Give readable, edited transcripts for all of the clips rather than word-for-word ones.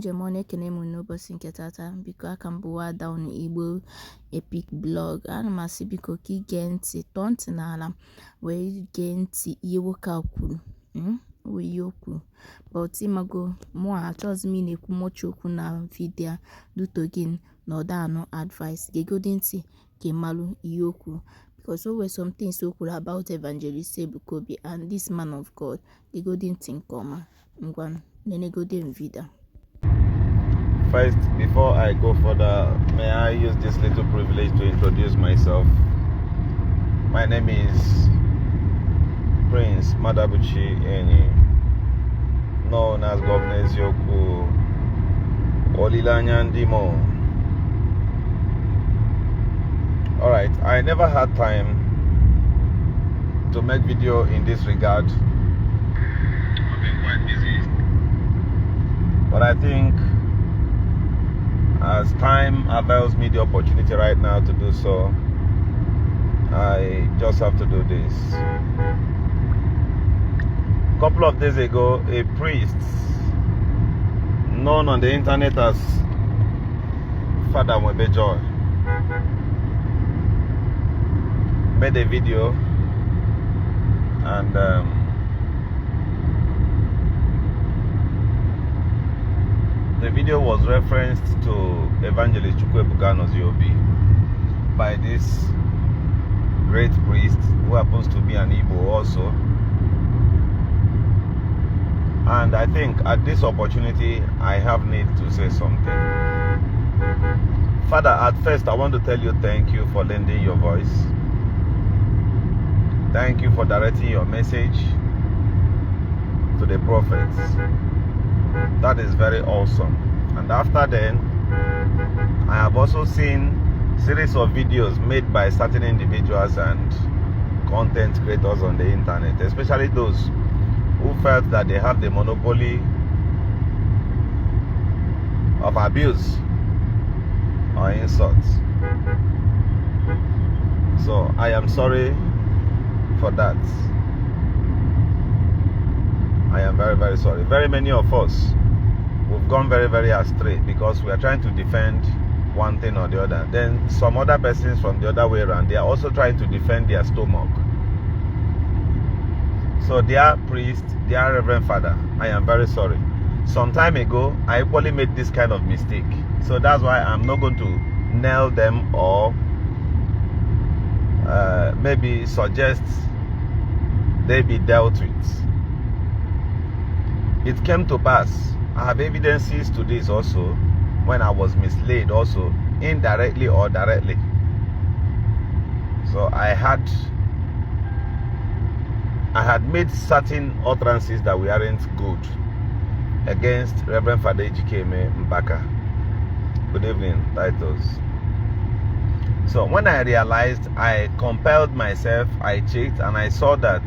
Njemone Kenemu n'ụbọchị nke tata, biko aka m bụ Ada unu Igbo Epic Blog. Ana m asị biko ka ige ntị, tọọ ntị n'ala wee gee ntị ihe nwoke a kwuru. Ihe o kwuru but ịmago mụ achọghịzi m na-ekwu mochi okwu na vidio dutogin na ọdanụ advice gegodi ntị ka ịmalụ ihe o kwuru, because there were some things o kwuru about Evangelist Ebuka Obi and this man of God. Gegodi ntị nke ọma, ngwa nenegodi video. First, before I go further, may I use this little privilege to introduce myself. My name is Prince Madabuchi Eni, known as Governor Zioku Olilanyandimo. Alright, I never had time to make video in this regard. I've been quite busy. But I think as time avails me the opportunity right now to do so, I just have to do this. A couple of days ago, a priest known on the internet as Father Mwebejoy made a video, and the video was referenced to Evergelist Ebuka Obi by this great priest who happens to be an Igbo also. And I think at this opportunity, I have need to say something. Father, at first I want to tell you thank you for lending your voice. Thank you for directing your message to the prophets. That is very awesome. And after then, I have also seen series of videos made by certain individuals and content creators on the internet, especially those who felt that they have the monopoly of abuse or insults. So I am sorry for that. I am very, very sorry. Very many of us, we've gone very, very astray because we are trying to defend one thing or the other. Then some other persons from the other way around, they are also trying to defend their stomach. So dear priest, dear Reverend Father, I am very sorry. Some time ago, I equally made this kind of mistake. So that's why I'm not going to nail them or maybe suggest they be dealt with. It came to pass. I have evidences to this also when I was misled also, indirectly or directly. So I had made certain utterances that weren't good against Reverend Father Ejikeme Mbaka. Good evening, Titus. So when I realized, I compelled myself, I checked, and I saw that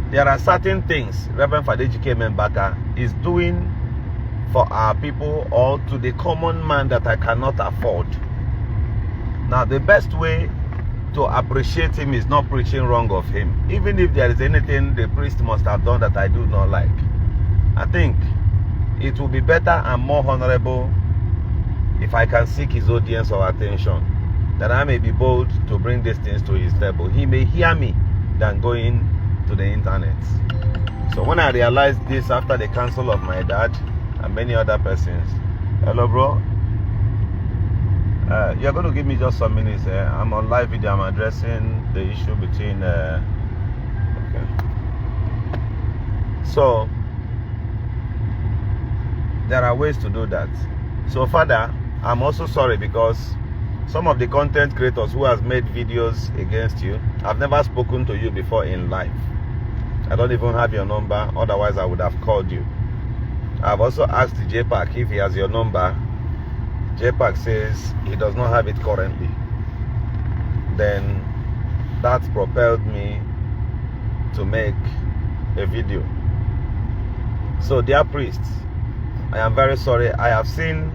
there are certain things Reverend Father Ejikeme Mbaka is doing for our people or to the common man that I cannot afford. Now, the best way to appreciate him is not preaching wrong of him. Even if there is anything the priest must have done that I do not like, I think it will be better and more honorable if I can seek his audience or attention, that I may be bold to bring these things to his table. He may hear me than going to the internet. So when I realized this after the counsel of my dad and many other persons, hello bro, you're going to give me just some minutes. I'm on live video. I'm addressing the issue between okay. So there are ways to do that. So Father, I'm also sorry because some of the content creators who has made videos against you, I've never spoken to you before in life. I don't even have your number, otherwise I would have called you. I've also asked JPAC if he has your number. JPAC says he does not have it currently. Then that propelled me to make a video. So dear priests, I am very sorry. I have seen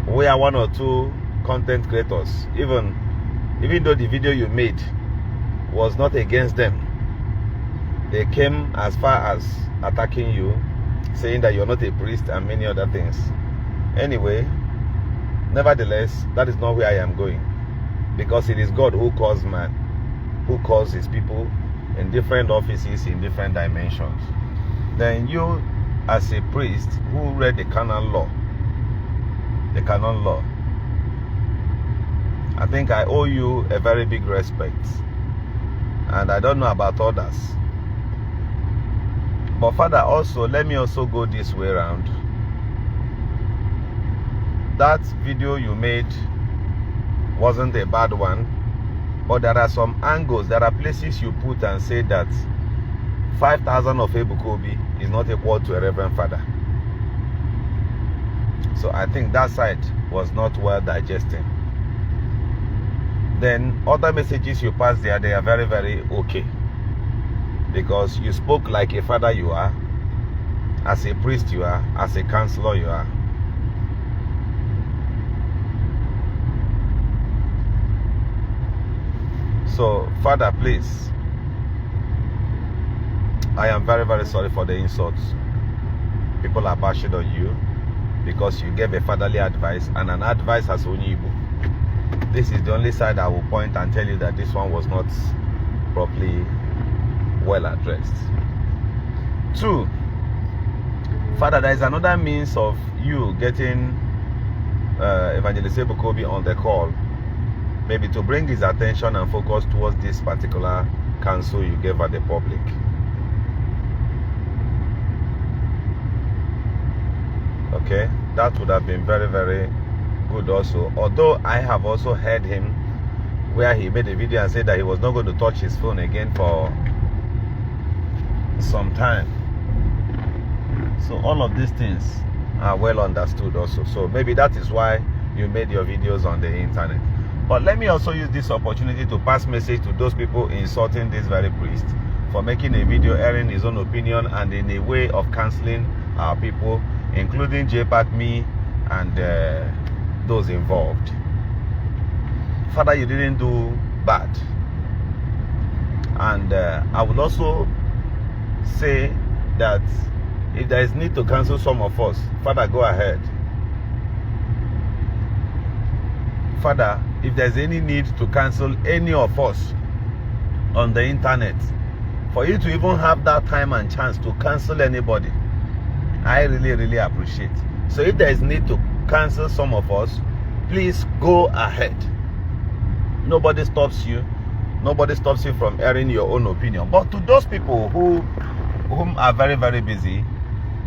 where one or two content creators, even though the video you made was not against them, they came as far as attacking you, saying that you're not a priest and many other things. Anyway, nevertheless, that is not where I am going, because it is God who calls man, who calls his people in different offices, in different dimensions. Then you, as a priest who read the canon law, I think I owe you a very big respect, and I don't know about others. But Father, also let me also go this way around. That video you made wasn't a bad one, but there are some angles, there are places you put and say that 5,000 of Ebuka Obi is not equal to a Reverend Father. So I think that side was not well digesting. Then other messages you passed there, they are very, very okay, because you spoke like a father you are, as a priest you are, as a counselor you are. So Father, please, I am very, very sorry for the insults. People are bashing on you because you gave a fatherly advice, and an advice as only Igbo. This is the only side I will point and tell you that this one was not properly well addressed. 2, Father, there is another means of you getting Evangelist Ebuka Obi on the call, maybe to bring his attention and focus towards this particular counsel you gave at the public. Okay, that would have been very, very good also. Although I have also heard him where he made a video and said that he was not going to touch his phone again for some time. So all of these things are well understood also. So maybe that is why you made your videos on the internet. But let me also use this opportunity to pass message to those people insulting this very priest for making a video airing his own opinion and in a way of cancelling our people, including JPAC, me, and those involved. Father, you didn't do bad. And I would also say that if there is need to cancel some of us, Father, go ahead. Father, if there's any need to cancel any of us on the internet, for you to even have that time and chance to cancel anybody, I really, really appreciate. So if there is need to cancel some of us, please go ahead. Nobody stops you. Nobody stops you from airing your own opinion. But to those people whom are very, very busy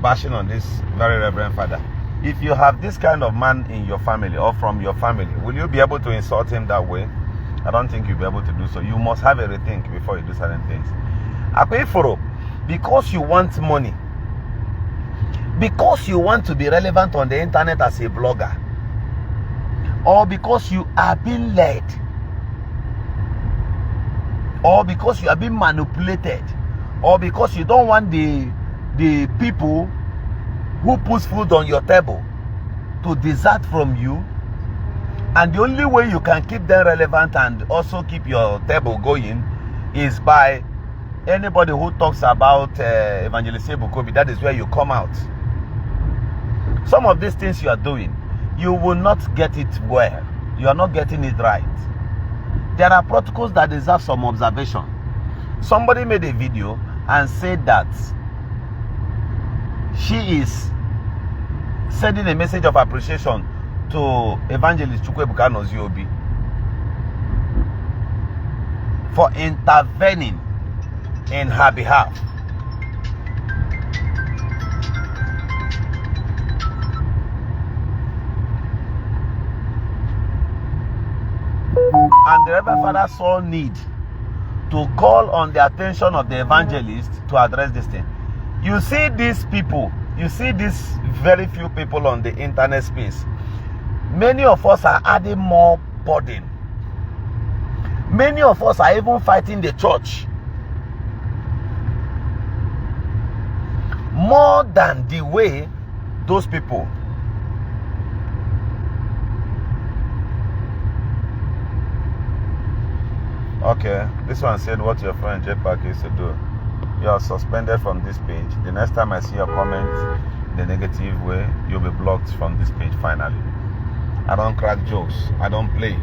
bashing on this very Reverend Father, if you have this kind of man in your family or from your family, will you be able to insult him that way? I don't think you'll be able to do so. You must have a rethink before you do certain things. Because you want money, because you want to be relevant on the internet as a blogger, or because you are being led, or because you are being manipulated, or because you don't want the people who puts food on your table to desert from you, and the only way you can keep them relevant and also keep your table going is by anybody who talks about Evangelist Ebuka Obi. That is where you come out. Some of these things you are doing, you will not get it well. You are not getting it right. There are protocols that deserve some observation. Somebody made a video and said that she is sending a message of appreciation to Evangelist Ebuka Obi for intervening in her behalf. And the Reverend Father saw need to call on the attention of the evangelist to address this thing. You see these people, you see these very few people on the internet space. Many of us are adding more burden. Many of us are even fighting the church more than the way those people. Okay, this one said what your friend JPAC used to do. you're suspended from this page. The next time I see your comment the negative way, you'll be blocked from this page finally. I don't crack jokes. I don't play.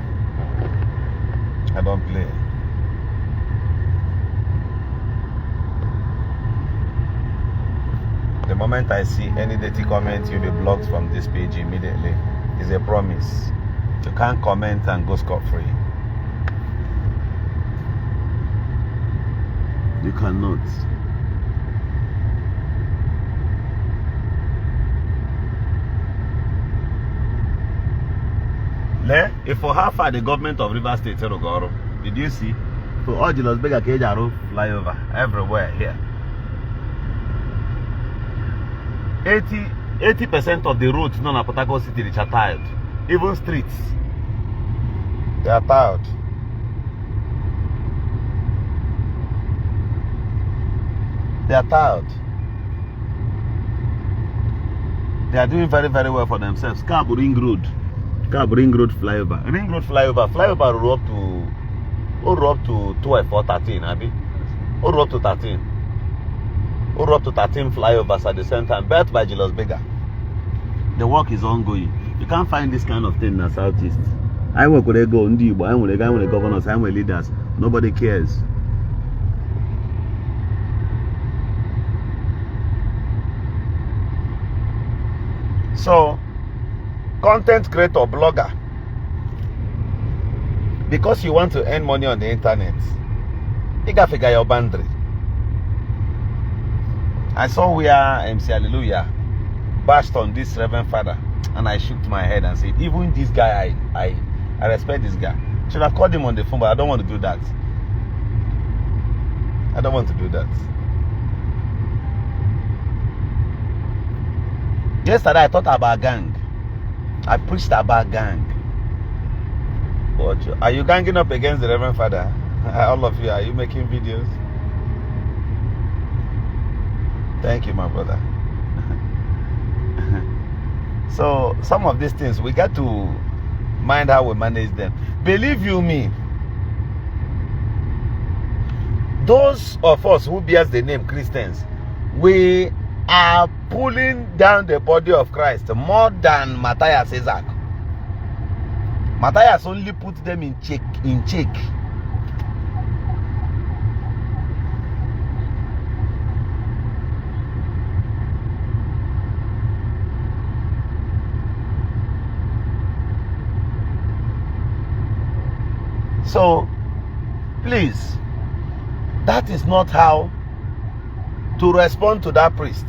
I don't play. The moment I see any dirty comment, you'll be blocked from this page immediately. It's a promise. You can't comment and go scot-free. You cannot. If for how far the government of Rivers State did you see? For all the Los Bega Kejaro flyover everywhere here. 80% of the roads in Port Harcourt City which are tiled. Even streets. They are tiled. They are tiled. They are doing very, very well for themselves. Cab Ring Road. Cab Ring Road flyover. Ring Road flyover. Flyover roll up to 12 or 13, Abi. Or up to 13. Or up to 13 flyovers at the same time. Built by Julius Bega. The work is ongoing. You can't find this kind of thing in the southeast. I work with Igbo, Igbo, I'm with the governors, I'm with leaders. Nobody cares. So, content creator, blogger, because you want to earn money on the internet, you gotta figure your boundary. I saw where MC Hallelujah bashed on this Reverend Father, and I shook my head and said, even this guy, I respect this guy. Should have called him on the phone, but I don't want to do that. I don't want to do that. Yesterday I thought about gang. I preached about gang. But are you ganging up against the Reverend Father? All of you, are you making videos? Thank you, my brother. So some of these things we got to mind how we manage them. Believe you me, those of us who bears the name Christians, we are pulling down the body of Christ more than Matthias Isaac. Matthias only put them in check. So, please, that is not how to respond to that priest.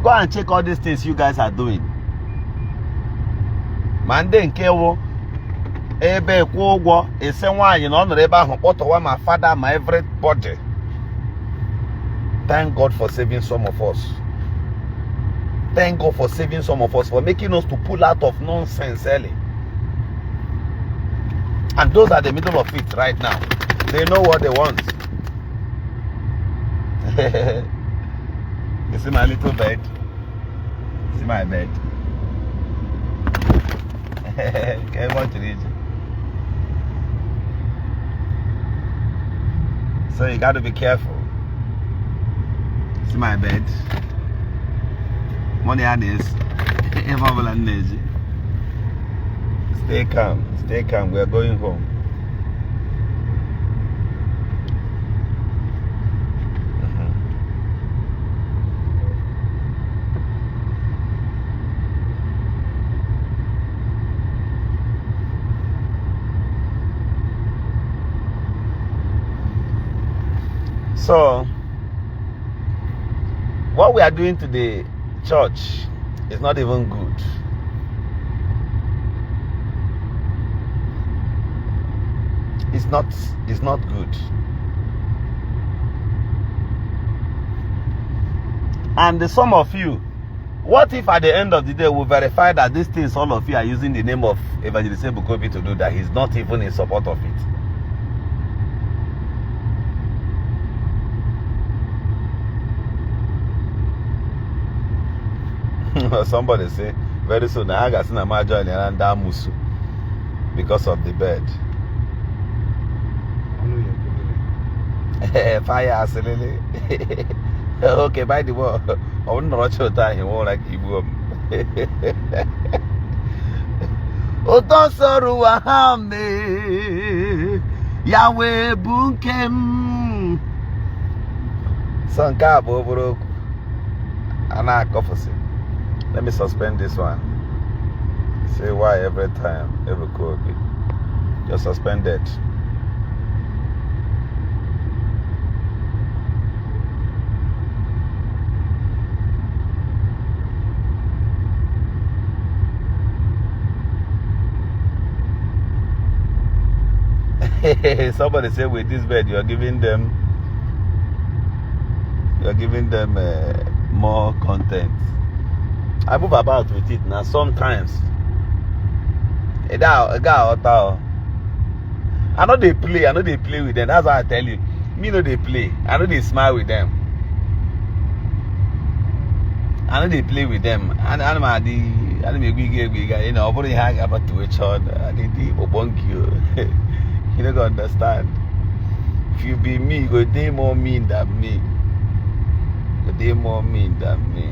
Go and check all these things you guys are doing. Mande nkewo ebe kwogwo ese nwanyi na onore ebe ahụ kpọtọwa my father, my everybody. Thank God for saving some of us. Thank God for saving some of us, for making us to pull out of nonsense early. And those are the middle of it right now. They know what they want. You see my little bed? See my bed? Okay, what to read? So you got to be careful. See my bed? Money on this. Stay calm. Stay calm. We are going home. So, what we are doing to the church is not even good. It's not good. And some of you, what if at the end of the day we verify that these things all of you are using the name of Evergelist Ebuka Obi to do that? He's not even in support of it. Somebody say very soon I got seen a major and musu because of the bed. Fire absolutely. Okay, by the way, I wouldn't watch your time. He won't like Igbo. Oton soru wahame Yahweh bunkem. Sanka boboro. Ana kofasi. Let me suspend this one. Say why every time, every code. You're suspended. Somebody said with this bed you're giving them more content. I move about with it now. Sometimes I know they play with them. That's why I tell you. Me know they play. I know they smile with them. I know they play with them. And I'm you know, but hang about to each other. You don't understand. If you be me, you go day more mean than me. You go day more mean than me.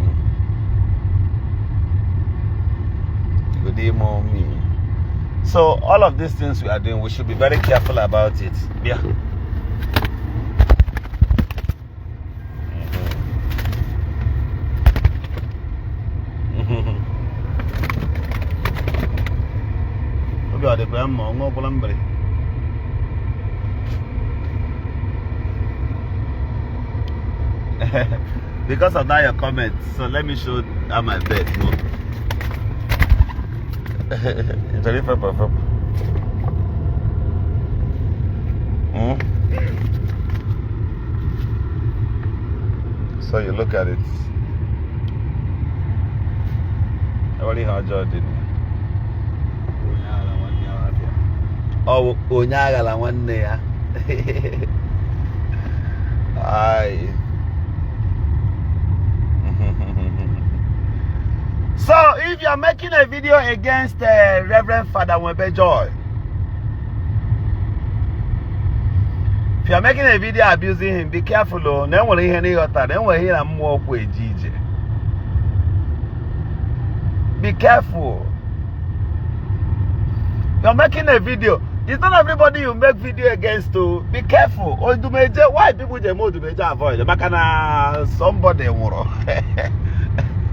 You go day more mean. So all of these things we are doing, we should be very careful about it. Yeah. Because of that your comment, so let me show how my bed. It's very perfect. So you look at it. Already hard job, didn't you? Oh, Onyagala one day. Aye. So if you are making a video against Reverend Father Webe Joy, if you are making a video abusing him, be careful. Oh, then when he hear him walk with GJ. Be careful. You are making a video. It's not everybody you make video against to. Be careful. Or do major why people they more do major avoid the makana somebody woro.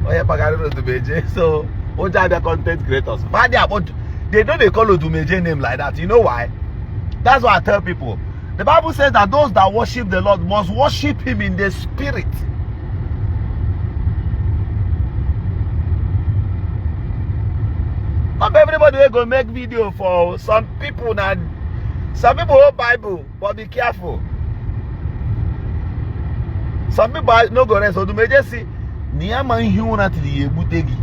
Oh yeah, pagaro do major. So what are the content creators? But they don't they call do major name like that. You know why? That's what I tell people. The Bible says that those that worship the Lord must worship him in the spirit. Not everybody will go make video for some people now. Some people hold Bible, but be careful. Some people no go rest. So do major see Niaman Huna to the Ebutegi.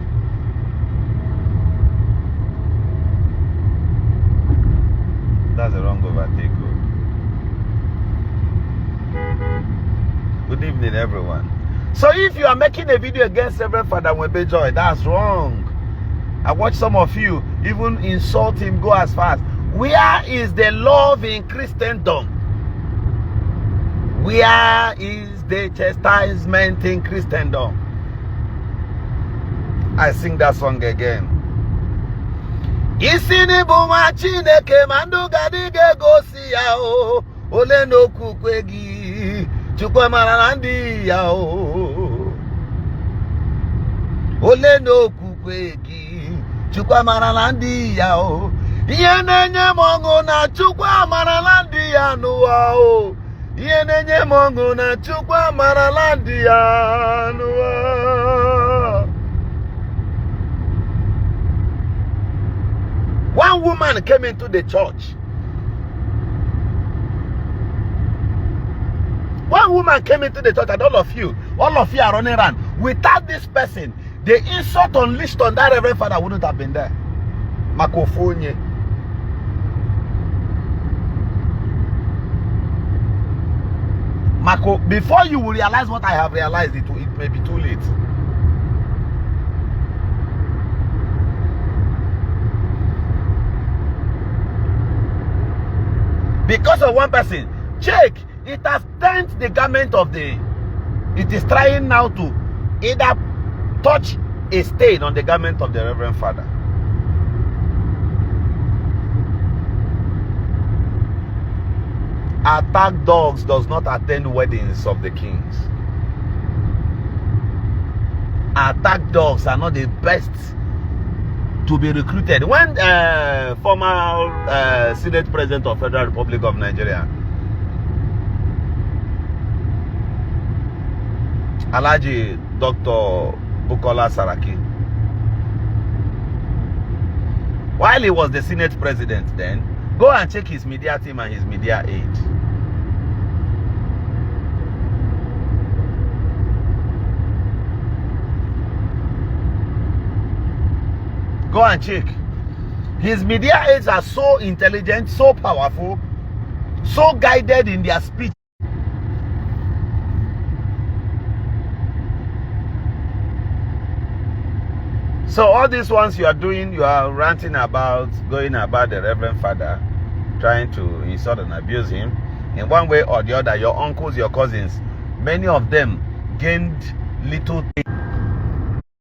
That's a wrong overtake. Good evening, everyone. So if you are making a video against Reverend Father Webe Joy, that's wrong. I watch some of you even insult him, go as far as, where is the love in Christendom? Where is the chastisement in Christendom? I sing that song again. Isini buma chineke mandu gadige gosi ya o ole no kukwegi chukwa marandi ya o ole no kukwegi chukwa maralandi ya o iye nenye mongo na chukwa maralandi ya nuwa o iye nenye mongo na chukwa maralandi ya nuwa. One woman came into the church. One woman came into the church, and all of you are running around. Without this person, the insult unleashed on that Reverend Father wouldn't have been there. Makofonye. Mako, before you will realize what I have realized, it may be too late. Because of one person. Check, It has turned the garment of the... It is trying now to either touch a stain on the garment of the Reverend Father. Attack dogs does not attend weddings of the kings. Attack dogs are not the best to be recruited. When former Senate President of Federal Republic of Nigeria, Alhaji Dr. Bukola Saraki, while he was the Senate President then, go and check his media team and his media aid. Go and check. His media aides are so intelligent, so powerful, so guided in their speech. So all these ones you are doing, you are ranting about, going about the Reverend Father, trying to insult and abuse him. In one way or the other, your uncles, your cousins, many of them gained little things.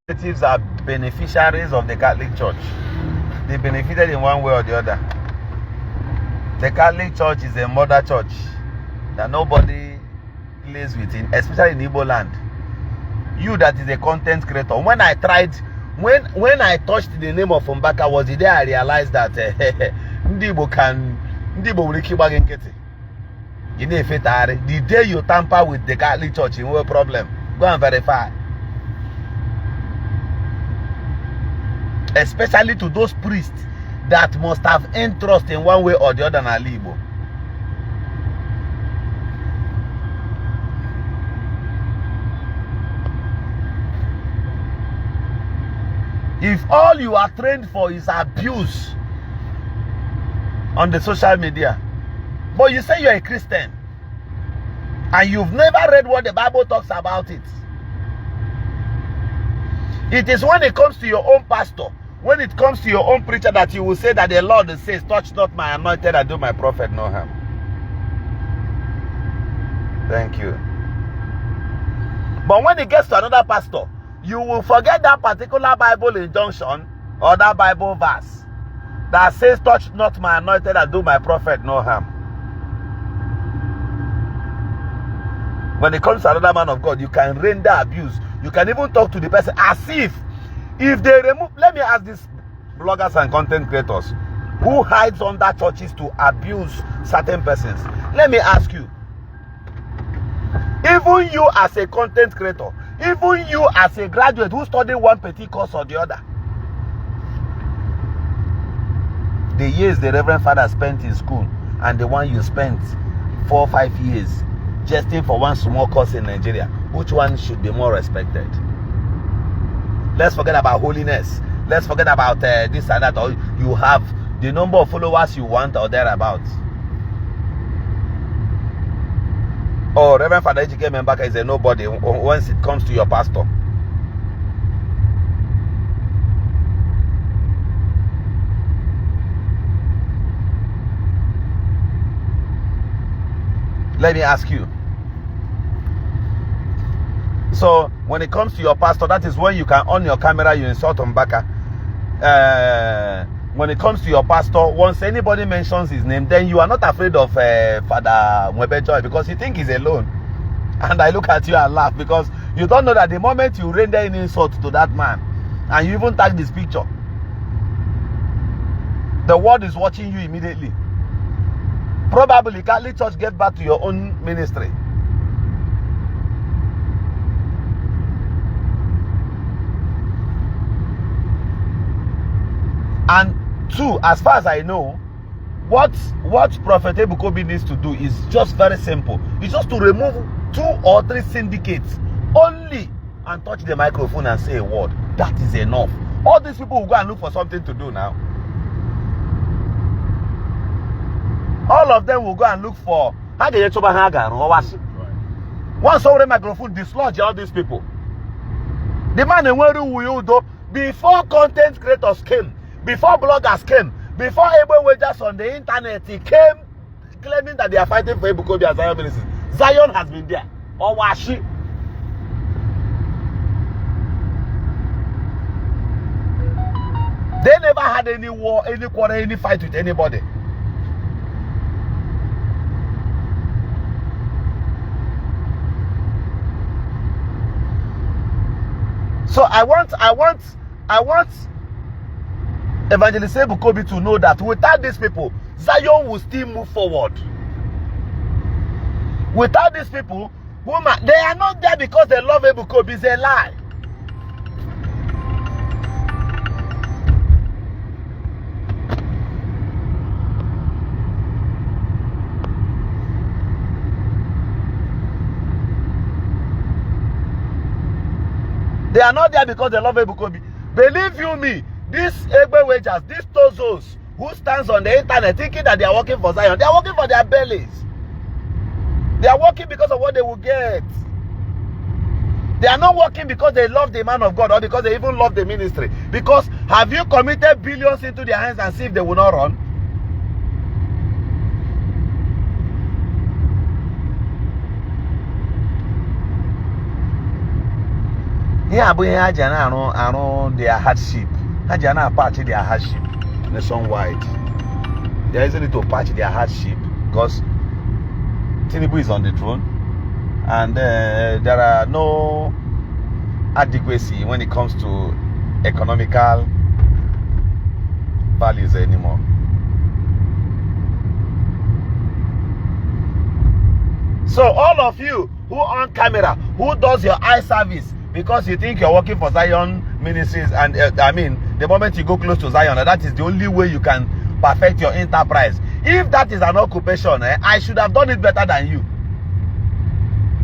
Relatives are beneficiaries of the Catholic Church. They benefited in one way or the other. The Catholic Church is a mother church that nobody plays with, especially in Igbo land. You that is a content creator. When I tried, when I touched the name of Mbaka, was the day I realized that Igbo will keep bagging Kitty. The day you tamper with the Catholic Church, you have a problem. Go and verify. Especially to those priests that must have entrust in one way or the other in Igbo. If all you are trained for is abuse on the social media, but you say you're a Christian and you've never read what the Bible talks about it. It is when it comes to your own pastor, when it comes to your own preacher, that you will say that the Lord says, touch not my anointed and do my prophet no harm. Thank you. But when it gets to another pastor, you will forget that particular Bible injunction or that Bible verse that says, touch not my anointed and do my prophet no harm. When it comes to another man of God, you can render abuse. You can even talk to the person as if they remove... Let me ask these bloggers and content creators who hides under churches to abuse certain persons. Let me ask you, even you as a content creator, even you as a graduate who studied one petty course or the other, the years the Reverend Father spent in school and the one you spent 4 or 5 years jesting for one small course in Nigeria, which one should be more respected? Let's forget about holiness. Let's forget about this and that. Or you have the number of followers you want or thereabouts. Oh, Reverend Father Ejike Mbaka is a nobody once it comes to your pastor. Let me ask you. So when it comes to your pastor, that is when you can on your camera, you insult Mbaka. When it comes to your pastor, once anybody mentions his name, then you are not afraid of Father Mwebe Joy, because you think he's alone. And I look at you and laugh, because you don't know that the moment you render an insult to that man, and you even tag this picture, the world is watching you immediately. Probably Catholic Church get back to your own ministry. And two, as far as I know, what Prophet Ebuka Obi needs to do is just very simple. It's just to remove 2 or 3 syndicates only and touch the microphone and say a word. That is enough. All these people will go and look for something to do now. All of them will go and look for once over the microphone dislodge all these people. The man in Weru, before content creators came, before bloggers came, before everyone was just on the internet, he came claiming that they are fighting for Ebuka Obi and Zion Ministries. Zion has been there. Or was she? They never had any war, any quarrel, any fight with anybody. So I want Evangelist Ebuka Obi to know that without these people, Zion will still move forward. Without these people, they are not there because they love Ebuka Obi. It's a lie. They are not there because they love Ebuka Obi. Believe you me, these Igbo wagers, these tozos who stands on the internet thinking that they are working for Zion, they are working for their bellies. They are working because of what they will get. They are not working because they love the man of God or because they even love the ministry. Because have you committed billions into their hands and see if they will not run? Yeah, but their hardship. Hajana patch their hardship nationwide. There isn't need to patch their hardship because Tinubu is on the throne and there are no adequacy when it comes to economical values anymore. So all of you who on camera, who does your eye service because you think you're working for Zion Ministries, and I mean, the moment you go close to Zion, that is the only way you can perfect your enterprise. If that is an occupation, I should have done it better than you.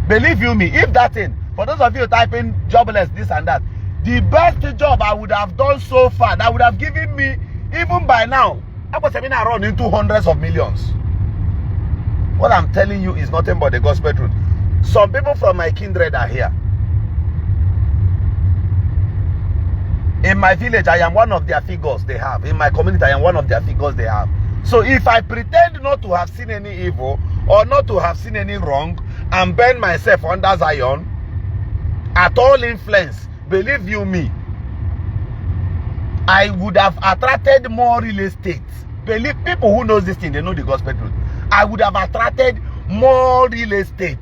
Believe you me, if that thing, for those of you typing jobless, this and that, the best job I would have done so far, that would have given me, even by now, I was run into hundreds of millions. What I'm telling you is nothing but the gospel truth. Some people from my kindred are here. In my village, I am one of their figures they have. In my community, I am one of their figures they have. So if I pretend not to have seen any evil or not to have seen any wrong and burn myself under Zion, at all influence, believe you me, I would have attracted more real estate. Believe people who knows this thing, they know the gospel truth. I would have attracted more real estate.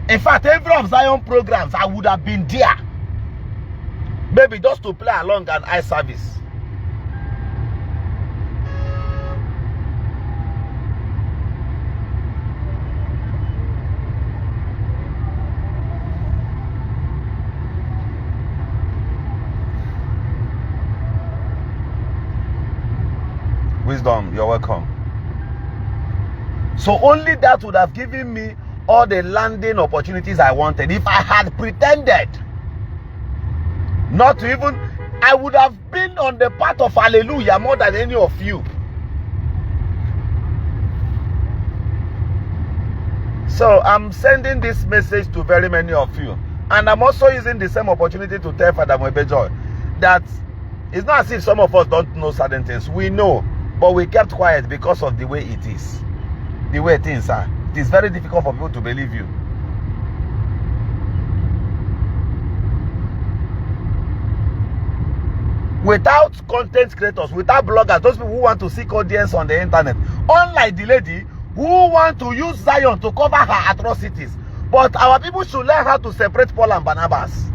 In fact, every of Zion programs, I would have been there. Maybe just to play along an eye service. Wisdom, you're welcome. So only that would have given me all the landing opportunities I wanted. If I had pretended not to even, I would have been on the path of hallelujah more than any of you. So I'm sending this message to very many of you. And I'm also using the same opportunity to tell Father Mwebejoy that it's not as if some of us don't know certain things. We know, but we kept quiet because of the way it is. The way things are. It is very difficult for people to believe you. Without content creators, without bloggers, those people who want to seek audience on the internet, unlike the lady who want to use Zion to cover her atrocities. But our people should learn how to separate Paul and Barnabas.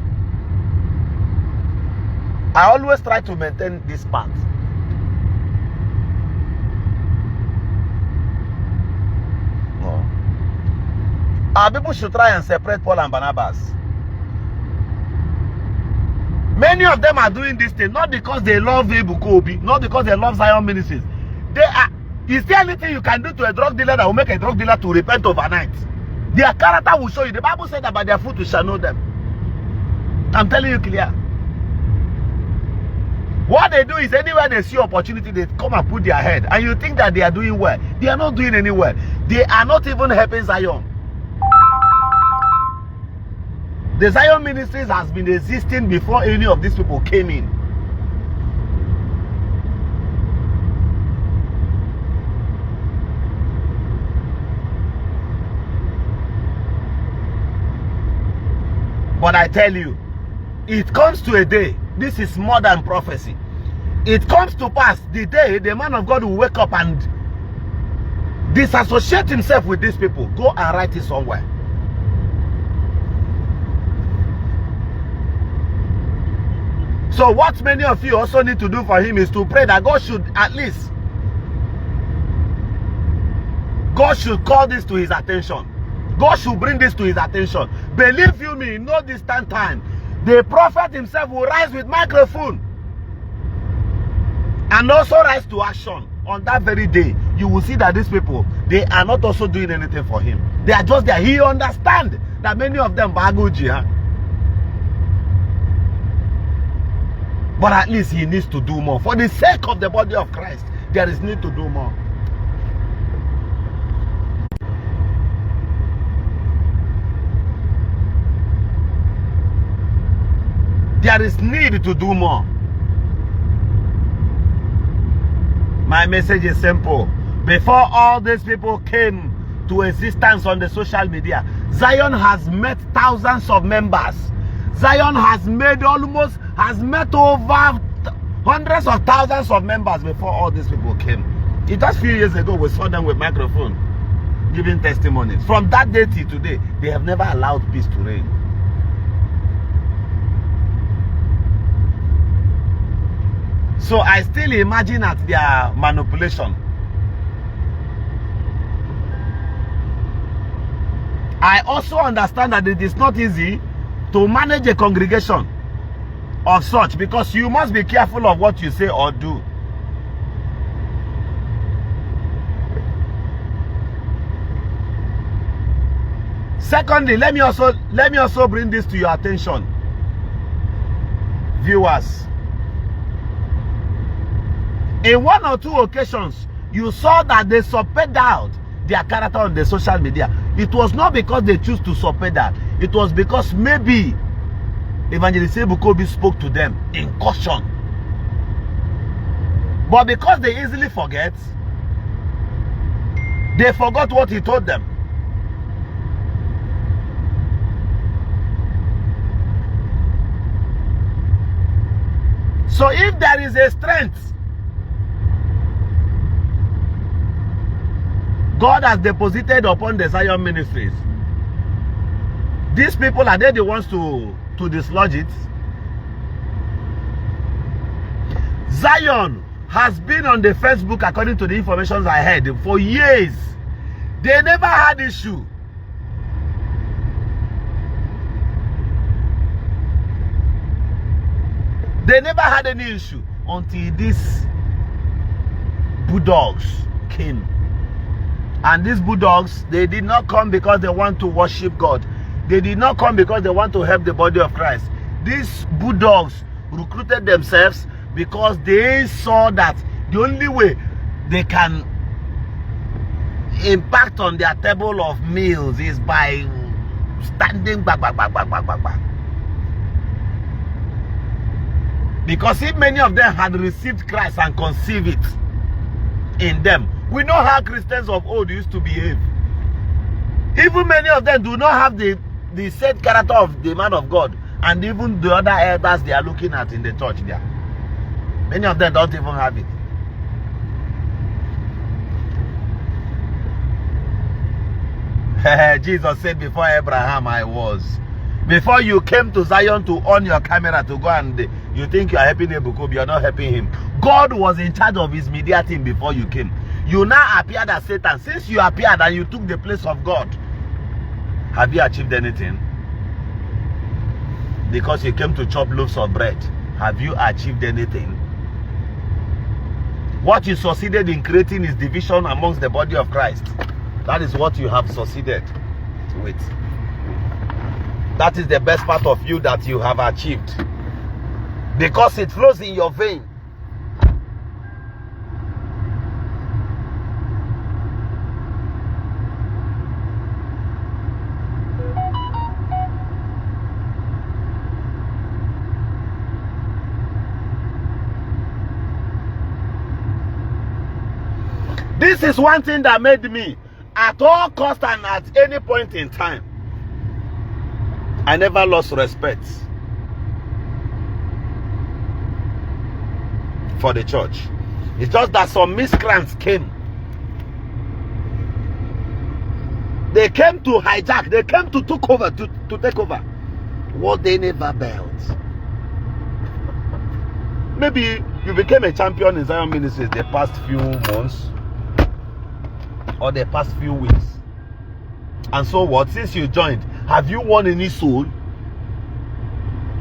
I always try to maintain this path. No. Our people should try and separate Paul and Barnabas. Many of them are doing this thing not because they love Ebuka Obi, not because they love Zion Ministries. They are. Is there anything you can do to a drug dealer that will make a drug dealer to repent overnight? Their character will show you. The Bible said that by their fruit we shall know them. I'm telling you clear. What they do is anywhere they see opportunity, they come and put their head. And you think that they are doing well. They are not doing any well. They are not even helping Zion. The Zion Ministries has been existing before any of these people came in. But I tell you, it comes to a day, this is more than prophecy. It comes to pass the day the man of God will wake up and disassociate himself with these people. Go and write it somewhere. So what many of you also need to do for him is to pray that God should call this to his attention. God should bring this to his attention. Believe you me, no distant time, the prophet himself will rise with microphone and also rise to action. On that very day, you will see that these people, they are not also doing anything for him. They are just there. He understands that many of them baguji, huh? But at least he needs to do more. For the sake of the body of Christ, there is need to do more. There is need to do more. My message is simple. Before all these people came to existence on the social media, Zion has met thousands of members. Zion has met over hundreds of thousands of members before all these people came. Just a few years ago, we saw them with microphone giving testimonies. From that day till today, they have never allowed peace to reign. So I still imagine at their manipulation. I also understand that it is not easy to manage a congregation of such, because you must be careful of what you say or do. Secondly, let me also bring this to your attention, viewers. In one or two occasions, you saw that they subpoenaed out their character on the social media. It was not because they choose to subpoena that. It was because maybe Evangelist Ebuka Obi spoke to them in caution. But because they easily forget, they forgot what he told them. So if there is a strength God has deposited upon the Zion Ministries, these people, are they the ones to dislodge it? Zion has been on the Facebook, according to the information I heard, for years. They never had issue. They never had any issue until these bulldogs came. And these bulldogs, they did not come because they want to worship God. They did not come because they want to help the body of Christ. These bulldogs recruited themselves because they saw that the only way they can impact on their table of meals is by standing back. Because if many of them had received Christ and conceived it in them, we know how Christians of old used to behave. Even many of them do not have the said character of the man of God, and even the other elders they are looking at in the church there. Many of them don't even have it. Jesus said, before Abraham I was. Before you came to Zion to on your camera to go and you think you are helping Ebuka Obi, you are not helping him. God was in charge of his media team before you came. You now appeared as Satan. Since you appeared and you took the place of God, have you achieved anything? Because you came to chop loaves of bread, have you achieved anything? What you succeeded in creating is division amongst the body of Christ. That is what you have succeeded with. That is the best part of you that you have achieved, because it flows in your vein. This is one thing that made me, at all cost and at any point in time, I never lost respect for the church. It's just that some miscreants came. They came to hijack. They came to take over what they never built. Maybe you became a champion in Zion Ministries the past few months or the past few weeks. And so what? Since you joined, have you won any soul?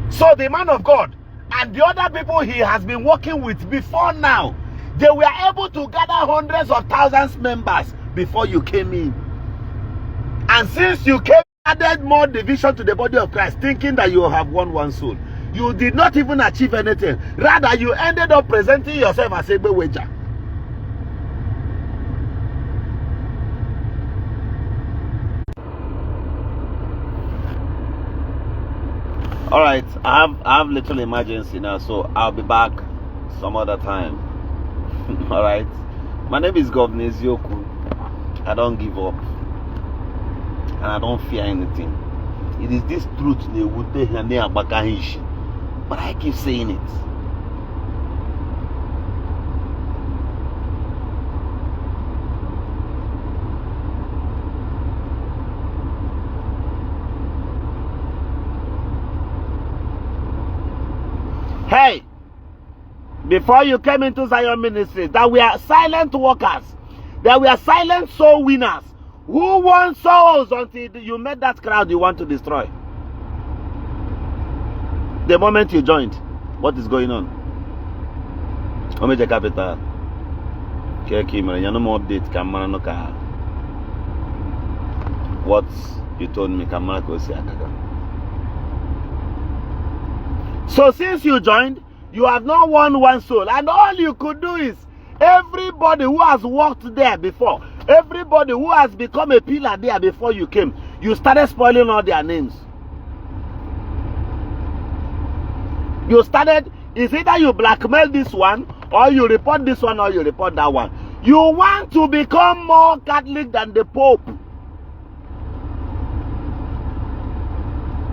So the man of God and the other people he has been working with before now, they were able to gather hundreds of thousands members before you came in. And since you came, added more division to the body of Christ, thinking that you have won one soul. You did not even achieve anything. Rather, you ended up presenting yourself as a wager. All right, I have little emergency now, so I'll be back some other time. All right, my name is Governor Zioku. I don't give up, and I don't fear anything. It is this truth they would take and they are back, but I keep saying it. Hey, before you came into Zion Ministries, that we are silent workers, that we are silent soul winners. Who won souls until you met that crowd you want to destroy? The moment you joined, what is going on? Omeje Capital. You more update. What you told me, so since you joined, you have not won one soul, and all you could do is everybody who has worked there before, everybody who has become a pillar there before you came, you started spoiling all their names. You started, it's either you blackmail this one, or you report this one, or you report that one. You want to become more Catholic than the Pope.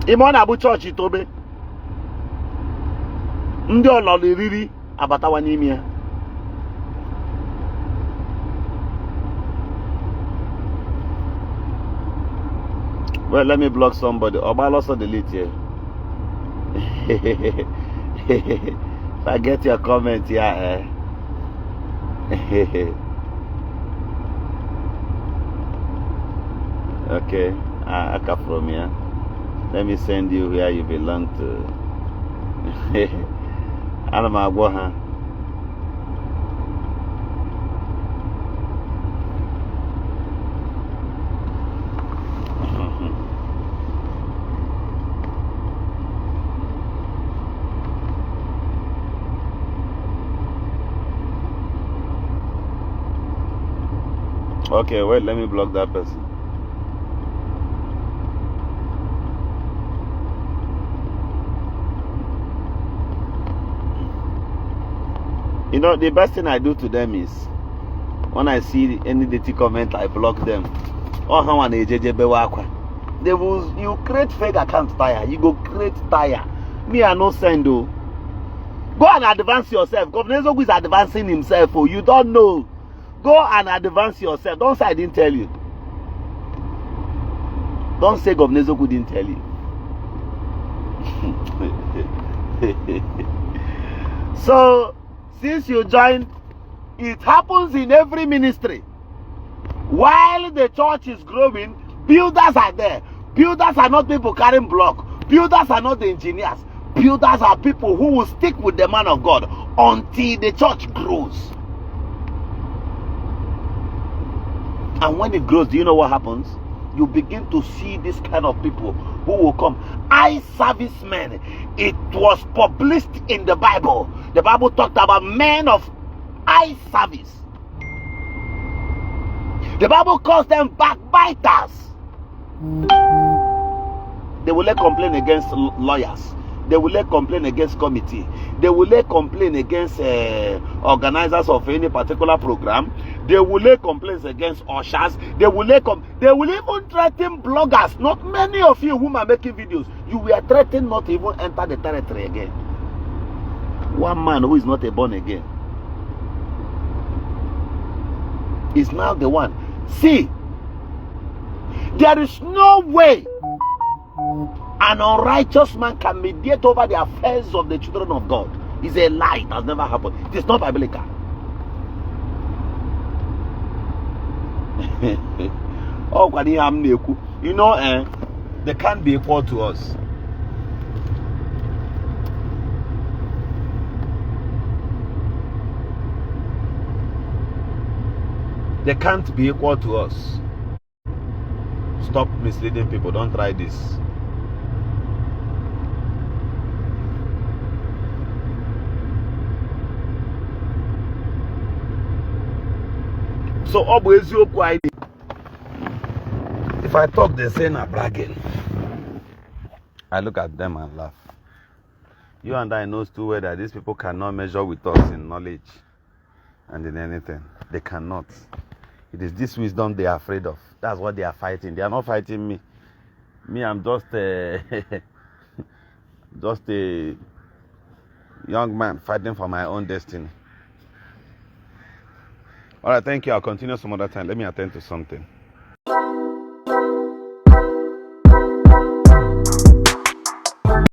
Imon Abu Church Itobe. Ndi ololiriri abatawa n'ime. Well, let me block somebody. I'll also delete here. If I get your comment here, okay, I come from here. Let me send you where you belong to. Anamagwa. Okay, wait, let me block that person. You know, the best thing I do to them is when I see any dirty comment, I block them. Or how an they will, you create fake account tire, you go create tire. Me, I no send though. Go and advance yourself. Governor Zogu is advancing himself. Oh, you don't know. Go and advance yourself. Don't say I didn't tell you. Don't say Governor Zogu didn't tell you. So, since you joined, it happens in every ministry. While the church is growing, builders are there. Builders are not people carrying block. Builders are not the engineers. Builders are people who will stick with the man of God until the church grows. And when it grows, do you know what happens? You begin to see this kind of people who will come. Eye servicemen. It was published in the Bible. The Bible talked about men of eye service. The Bible calls them backbiters. They will let complain against lawyers. They will lay complaint against committee. They will lay complaint against organizers of any particular program. They will lay complaints against ushers. They will even threaten bloggers. Not many of you who are making videos, you were threatened not to even enter the territory again. One man who is not a born again is now the one. See, there is no way an unrighteous man can mediate over the affairs of the children of God. It's a lie. It has never happened. It is not biblical. You know, they can't be equal to us. They can't be equal to us. Stop misleading people. Don't try this. So, if I talk, they say na bragging. I look at them and laugh. You and I knows too well that these people cannot measure with us in knowledge and in anything. They cannot. It is this wisdom they are afraid of. That's what they are fighting. They are not fighting me. Me, I'm just just a young man fighting for my own destiny. All right, thank you. I'll continue some other time. Let me attend to something.